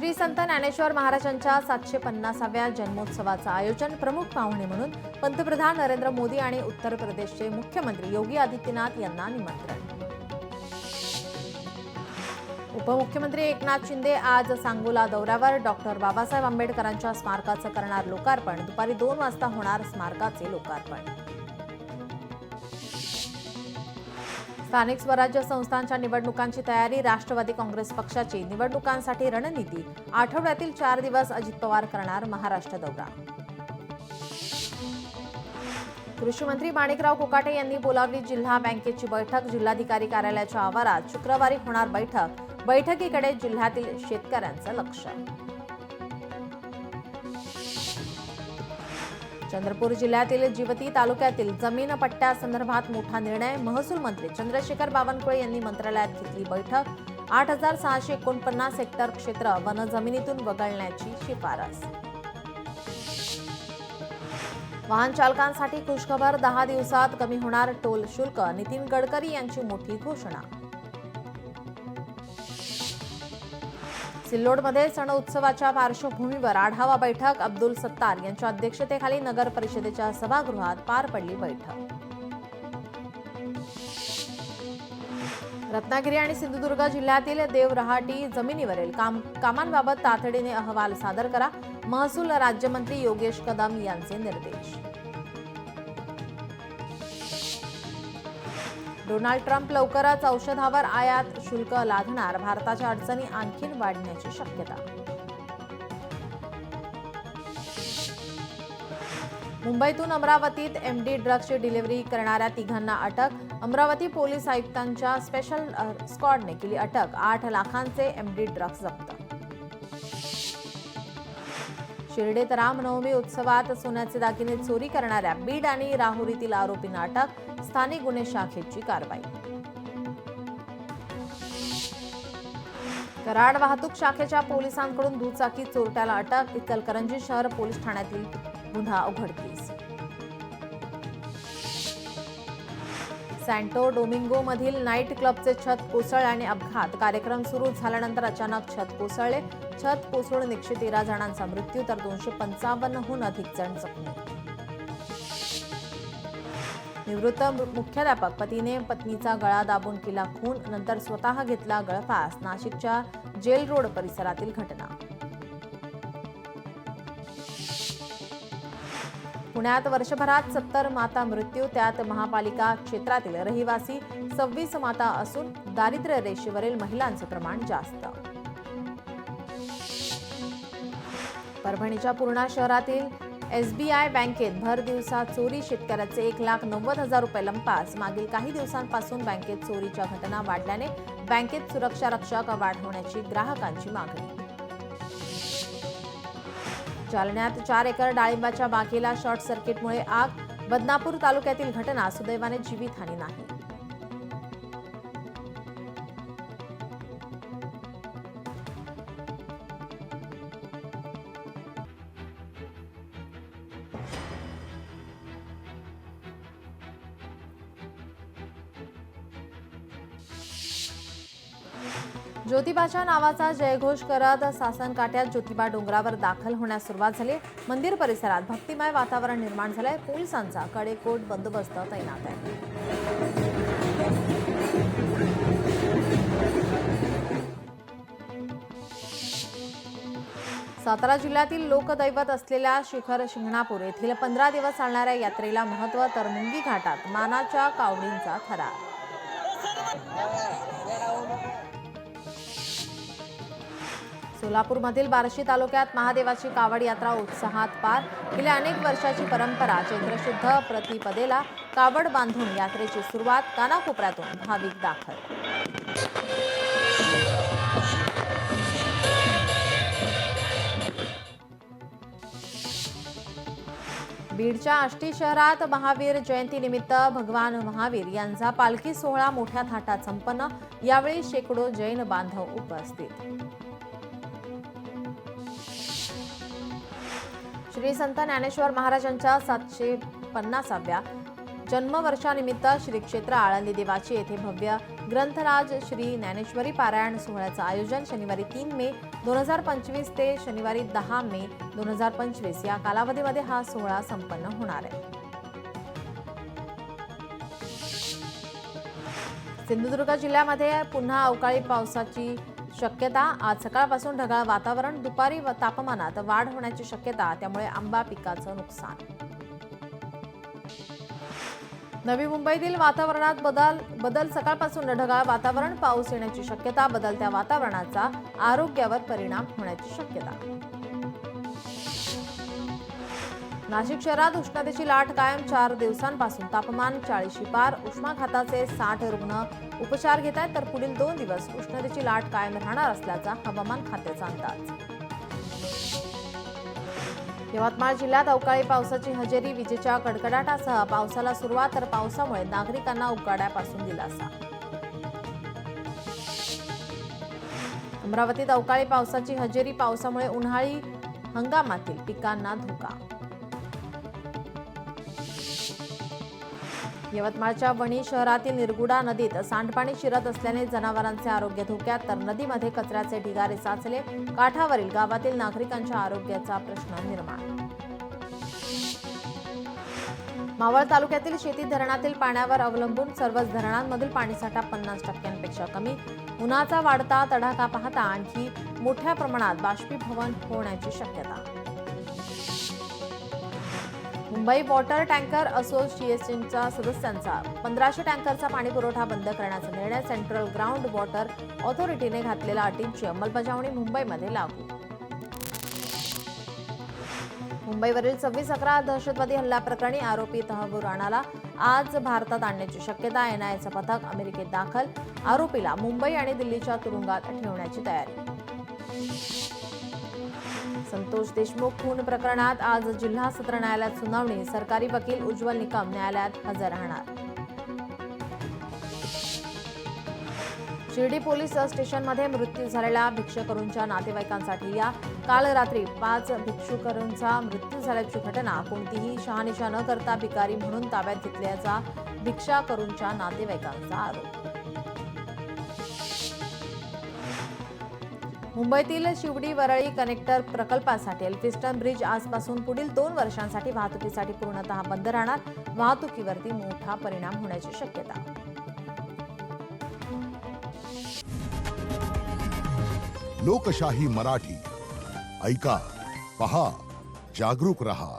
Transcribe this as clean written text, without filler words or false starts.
श्री संत ज्ञानेश्वर महाराजांच्या 750व्या जन्मोत्सवाचं आयोजन प्रमुख पाहुणे म्हणून पंतप्रधान नरेंद्र मोदी आणि उत्तर प्रदेशचे मुख्यमंत्री योगी आदित्यनाथ यांना निमंत्रण. उपमुख्यमंत्री एकनाथ शिंदे आज सांगोला दौऱ्यावर. डॉक्टर बाबासाहेब आंबेडकरांच्या स्मारकाचं करणार लोकार्पण. दुपारी 2 वाजता होणार स्मारकाचे लोकार्पण. स्थानिक स्वराज्य संस्थांच्या निवडणुकांची तयारी. राष्ट्रवादी काँग्रेस पक्षाची निवडणुकांसाठी रणनीती. आठवड्यातील 4 दिवस अजित पवार करणार महाराष्ट्र दौरा. कृषी मंत्री माणिकराव कोकाटे यांनी बोलावली जिल्हा बँकेची बैठक. जिल्हाधिकारी कार्यालयाच्या आवारात शुक्रवारी होणार बैठक. बैठकीकडे जिल्ह्यातील शेतकऱ्यांचं लक्ष. चंद्रपूर जिल्ह्यातील जिवती तालुक्यातील जमीन पट्ट्यासंदर्भात मोठा निर्णय. महसूल मंत्री चंद्रशेखर बावनकुळे यांनी मंत्रालयात घेतली बैठक. 8,649 हेक्टर क्षेत्र वन जमिनीतून वगळण्याची शिफारस. वाहन चालकांसाठी खुशखबर. 10 दिवसात कमी होणार टोल शुल्क. नितीन गडकरी यांची मोठी घोषणा. सिल्लोडमध्ये सण उत्सवाच्या पार्श्वभूमीवर आढावा बैठक. अब्दुल सत्तार यांच्या अध्यक्षतेखाली नगर परिषदेच्या सभागृहात पार पडली बैठक. रत्नागिरी आणि सिंधुदुर्ग जिल्ह्यातील देवरहाटी जमिनीवरील कामांबाबत तातडीने अहवाल सादर करा. महसूल राज्यमंत्री योगेश कदम यांचे निर्देश. डोनाल्ड ट्रम्प लवकरच औषधावर आयात शुल्क लादणार. भारताच्या अडचणी आणखीन वाढण्याची शक्यता. मुंबईतून अमरावतीत एमडी ड्रग्जची डिलिव्हरी करणाऱ्या 3घांना अटक. अमरावती पोलीस आयुक्तांच्या स्पेशल स्क्वॉडने केली अटक. 8 लाखांचे एमडी ड्रग्ज जप्त. शिर्डीत रामनवमी उत्सवात सोन्याचे दागिने चोरी करणाऱ्या बीड आणि राहुरीतील आरोपींना अटक. स्थानिक गुन्हे शाखेची कारवाई. कराड वाहतूक शाखेच्या पोलिसांकडून दुचाकी चोरट्याला अटक. इचलकरंजी शहर पोलीस ठाण्यातील गुन्हा उघडकीस. सॅन्टो डोमिंगो मधील नाईट क्लबचे छत कोसळल्याने अपघात. कार्यक्रम सुरू झाल्यानंतर अचानक छत कोसळले. छत कोसळून 113 जणांचा मृत्यू तर 255हून अधिक जण जखमी. निवृत्त मुख्याध्यापक पतीने पत्नीचा गळा दाबून केला खून. नंतर स्वतः घेतला गळफास. नाशिकच्या जेल रोड परिसरातील घटना. पुण्यात वर्षभरात 70 माता मृत्यू. त्यात महापालिका क्षेत्रातील रहिवासी 26 माता असून दारिद्र्य रेषेवरील महिलांचे प्रमाण जास्त. परभणीच्या पूर्णा शहरातील एसबीआय बँकेत भर दिवसा चोरी. शेतकऱ्याचे 1,90,000 रुपये लंपास. मागील काही दिवसांपासून बँकेत चोरीच्या घटना वाढल्याने बँकेत सुरक्षा रक्षक वाढवण्याची ग्राहकांची मागणी. जालन्यात 4 एकर डाळिंबाच्या बागेला शॉर्ट सर्किटमुळे आग. बदनापूर तालुक्यातील घटना. सुदैवाने जीवितहानी नाही. ज्योतिबाच्या नावाचा जयघोष करत सासन काट्यात ज्योतिबा डोंगरावर दाखल होण्यास सुरुवात झाली. मंदिर परिसरात भक्तिमय वातावरण निर्माण झालंय. पोलिसांचा कडेकोट बंदोबस्त तैनात आहे. सातारा जिल्ह्यातील लोकदैवत असलेल्या शिखर शिंगणापूर येथील 15 दिवस चालणाऱ्या यात्रेला महत्त्व तर मुंगी घाटात मानाच्या कावडींचा थरार. सोलापूरमधील बार्शी तालुक्यात महादेवाची कावड यात्रा उत्साहात पार. गेल्या अनेक वर्षाची परंपरा. चैत्रशुद्ध प्रतिपदेला कावड बांधून यात्रेची सुरुवात. कानाकोपऱ्यातून भाविक दाखल. बीडच्या आष्टी शहरात महावीर जयंतीनिमित्त भगवान महावीर यांचा पालखी सोहळा मोठ्या थाटात संपन्न. यावेळी शेकडो जैन बांधव उपस्थित. श्री संत ज्ञानेश्वर महाराजांच्या 750व्या जन्मवर्षानिमित्त श्री क्षेत्र आळंदी देवाची येथे भव्य ग्रंथराज श्री ज्ञानेश्वरी पारायण सोहळ्याचं आयोजन शनिवारी 3 मे 2025 ते शनिवारी 10 मे 2025 या कालावधीमध्ये हा सोहळा संपन्न होणार आहे. सिंधुदुर्ग जिल्ह्यामध्ये पुन्हा अवकाळी पावसाची शक्यता. आज सकाळपासून ढगाळ वातावरण, दुपारी तापमानात वाढ होण्याची शक्यता, त्यामुळे आंबा पिकाचं नुकसान. नवी मुंबईतील वातावरणात बदल सकाळपासून ढगाळ वातावरण, पाऊस येण्याची शक्यता. बदलत्या वातावरणाचा आरोग्यावर परिणाम होण्याची शक्यता. नाशिक शहरात उष्णतेची लाट कायम. 4 दिवसांपासून तापमान 40शी पार. उष्माघाताचे 60 रुग्ण उपचार घेत आहेत, तर पुढील 2 दिवस उष्णतेची लाट कायम राहणार असल्याचा हवामान खात्याचा अंदाज. यवतमाळ जिल्ह्यात अवकाळी पावसाची हजेरी. विजेच्या कडकडाटासह पावसाला सुरुवात, तर पावसामुळे नागरिकांना उकाड्यापासून दिलासा. अमरावतीत अवकाळी पावसाची हजेरी. पावसामुळे उन्हाळी हंगामातील पिकांना धोका. यवतमाळच्या वणी शहरातील निरगुडा नदीत सांडपाणी शिरत असल्याने जनावरांचे आरोग्य धोक्यात, तर नदीमध्ये कचऱ्याचे ढिगारे साचले. काठावरील गावातील नागरिकांच्या आरोग्याचा प्रश्न निर्माण. मावळ तालुक्यातील शेती धरणातील पाण्यावर अवलंबून. सर्वच धरणांमधील पाणीसाठा 50% कमी. उन्हाचा वाढता तडाखा पाहता आणखी मोठ्या प्रमाणात बाष्पीभवन होण्याची शक्यता. मुंबई वॉटर टँकर असोसिएशनच्या सदस्यांचा 1500 टँकरचा पाणी पुरवठा बंद करण्याचा निर्णय. सेंट्रल ग्राउंड वॉटर ऑथॉरिटीने घातलेल्या अटींची अंमलबजावणी मुंबईमध्ये लागू. मुंबईवरील 26/11 दहशतवादी हल्ल्याप्रकरणी आरोपी तहव्वूर राणाला आज भारतात आणण्याची शक्यता. एनआयएचं पथक अमेरिकेत दाखल. आरोपीला मुंबई आणि दिल्लीच्या तुरुंगात ठेवण्याची तयारी. संतोष देशमुख खून प्रकरणात आज जिल्हा सत्र न्यायालयात सुनावणी. सरकारी वकील उज्ज्वल निकम न्यायालयात हजर राहणार. शिर्डी पोलीस स्टेशनमध्ये मृत्यू झालेल्या भिक्षुकरूंच्या नातेवाईकांसाठी या. काल रात्री 5 भिक्षुकरूंचा मृत्यू झाल्याची घटना. कोणतीही शहानिशा न करता भिकारी म्हणून ताब्यात घेतल्याचा भिक्षुकरूंच्या नातेवाईकांचा आरोप. मुंबईतील शिवडी वरळी कनेक्टर प्रकल्पासाठी एल्फिस्टन ब्रिज आजपासून पुढील 2 वर्षांसाठी वाहतुकीसाठी पूर्णतः बंद राहणार. वाहतुकीवरती मोठा परिणाम होण्याची शक्यता. लोकशाही मराठी ऐका, पहा, जागरूक रहा.